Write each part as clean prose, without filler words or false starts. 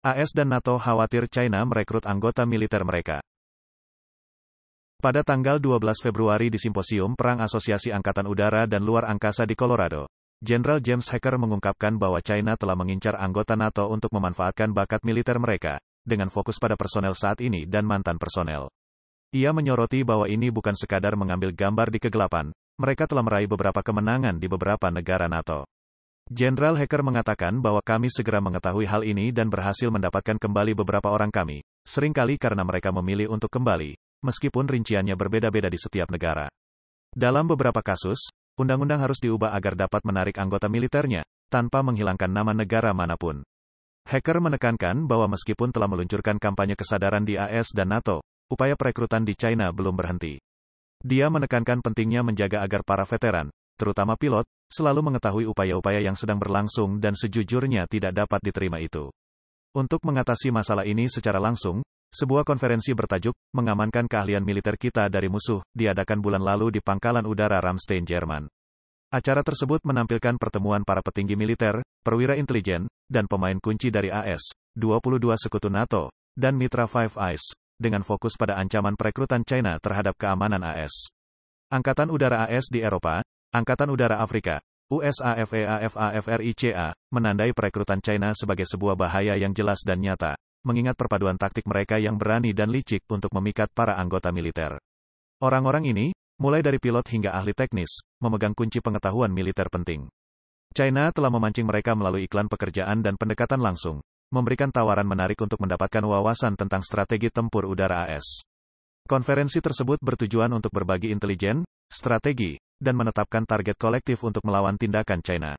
AS dan NATO khawatir China merekrut anggota militer mereka. Pada tanggal 12 Februari di Simposium Perang Asosiasi Angkatan Udara dan Luar Angkasa di Colorado, Jenderal James Hacker mengungkapkan bahwa China telah mengincar anggota NATO untuk memanfaatkan bakat militer mereka, dengan fokus pada personel saat ini dan mantan personel. Ia menyoroti bahwa ini bukan sekadar mengambil gambar di kegelapan, mereka telah meraih beberapa kemenangan di beberapa negara NATO. Jenderal Hacker mengatakan bahwa kami segera mengetahui hal ini dan berhasil mendapatkan kembali beberapa orang kami, seringkali karena mereka memilih untuk kembali, meskipun rinciannya berbeda-beda di setiap negara. Dalam beberapa kasus, undang-undang harus diubah agar dapat menarik anggota militernya, tanpa menghilangkan nama negara manapun. Hacker menekankan bahwa meskipun telah meluncurkan kampanye kesadaran di AS dan NATO, upaya perekrutan di China belum berhenti. Dia menekankan pentingnya menjaga agar para veteran, terutama pilot, selalu mengetahui upaya-upaya yang sedang berlangsung dan sejujurnya tidak dapat diterima itu. Untuk mengatasi masalah ini secara langsung, sebuah konferensi bertajuk, Mengamankan Keahlian Militer Kita dari Musuh, diadakan bulan lalu di Pangkalan Udara Ramstein, Jerman. Acara tersebut menampilkan pertemuan para petinggi militer, perwira intelijen, dan pemain kunci dari AS, 22 sekutu NATO, dan mitra Five Eyes, dengan fokus pada ancaman perekrutan China terhadap keamanan AS. Angkatan Udara AS di Eropa, Angkatan Udara Afrika, USAFEAFAFRICA, menandai perekrutan China sebagai sebuah bahaya yang jelas dan nyata, mengingat perpaduan taktik mereka yang berani dan licik untuk memikat para anggota militer. Orang-orang ini, mulai dari pilot hingga ahli teknis, memegang kunci pengetahuan militer penting. China telah memancing mereka melalui iklan pekerjaan dan pendekatan langsung, memberikan tawaran menarik untuk mendapatkan wawasan tentang strategi tempur udara AS. Konferensi tersebut bertujuan untuk berbagi intelijen, strategi, dan menetapkan target kolektif untuk melawan tindakan China.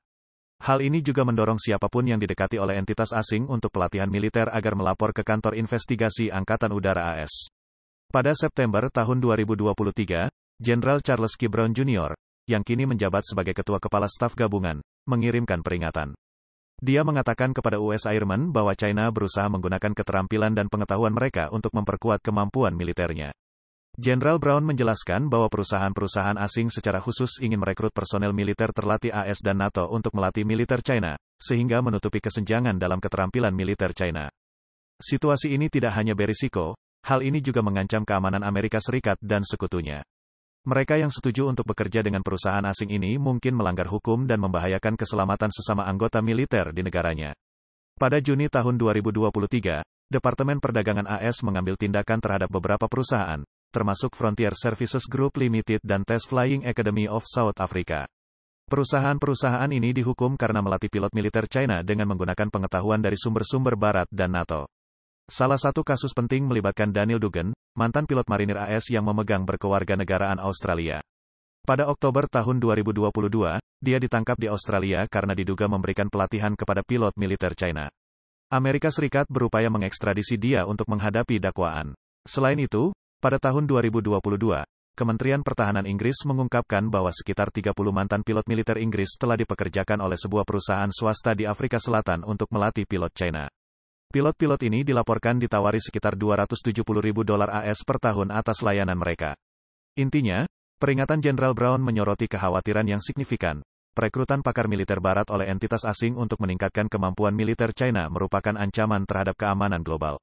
Hal ini juga mendorong siapapun yang didekati oleh entitas asing untuk pelatihan militer agar melapor ke kantor investigasi Angkatan Udara AS. Pada September tahun 2023, Jenderal Charles K. Brown Jr., yang kini menjabat sebagai Ketua Kepala Staf Gabungan, mengirimkan peringatan. Dia mengatakan kepada US Airmen bahwa China berusaha menggunakan keterampilan dan pengetahuan mereka untuk memperkuat kemampuan militernya. Jenderal Brown menjelaskan bahwa perusahaan-perusahaan asing secara khusus ingin merekrut personel militer terlatih AS dan NATO untuk melatih militer China, sehingga menutupi kesenjangan dalam keterampilan militer China. Situasi ini tidak hanya berisiko, hal ini juga mengancam keamanan Amerika Serikat dan sekutunya. Mereka yang setuju untuk bekerja dengan perusahaan asing ini mungkin melanggar hukum dan membahayakan keselamatan sesama anggota militer di negaranya. Pada Juni tahun 2023, Departemen Perdagangan AS mengambil tindakan terhadap beberapa perusahaan, termasuk Frontier Services Group Limited dan Test Flying Academy of South Africa. Perusahaan-perusahaan ini dihukum karena melatih pilot militer China dengan menggunakan pengetahuan dari sumber-sumber Barat dan NATO. Salah satu kasus penting melibatkan Daniel Dugan, mantan pilot marinir AS yang memegang berkewarganegaraan Australia. Pada Oktober tahun 2022, dia ditangkap di Australia karena diduga memberikan pelatihan kepada pilot militer China. Amerika Serikat berupaya mengekstradisi dia untuk menghadapi dakwaan. Selain itu, pada tahun 2022, Kementerian Pertahanan Inggris mengungkapkan bahwa sekitar 30 mantan pilot militer Inggris telah dipekerjakan oleh sebuah perusahaan swasta di Afrika Selatan untuk melatih pilot China. Pilot-pilot ini dilaporkan ditawari sekitar $270.000 AS per tahun atas layanan mereka. Intinya, peringatan Jenderal Brown menyoroti kekhawatiran yang signifikan. Perekrutan pakar militer Barat oleh entitas asing untuk meningkatkan kemampuan militer China merupakan ancaman terhadap keamanan global.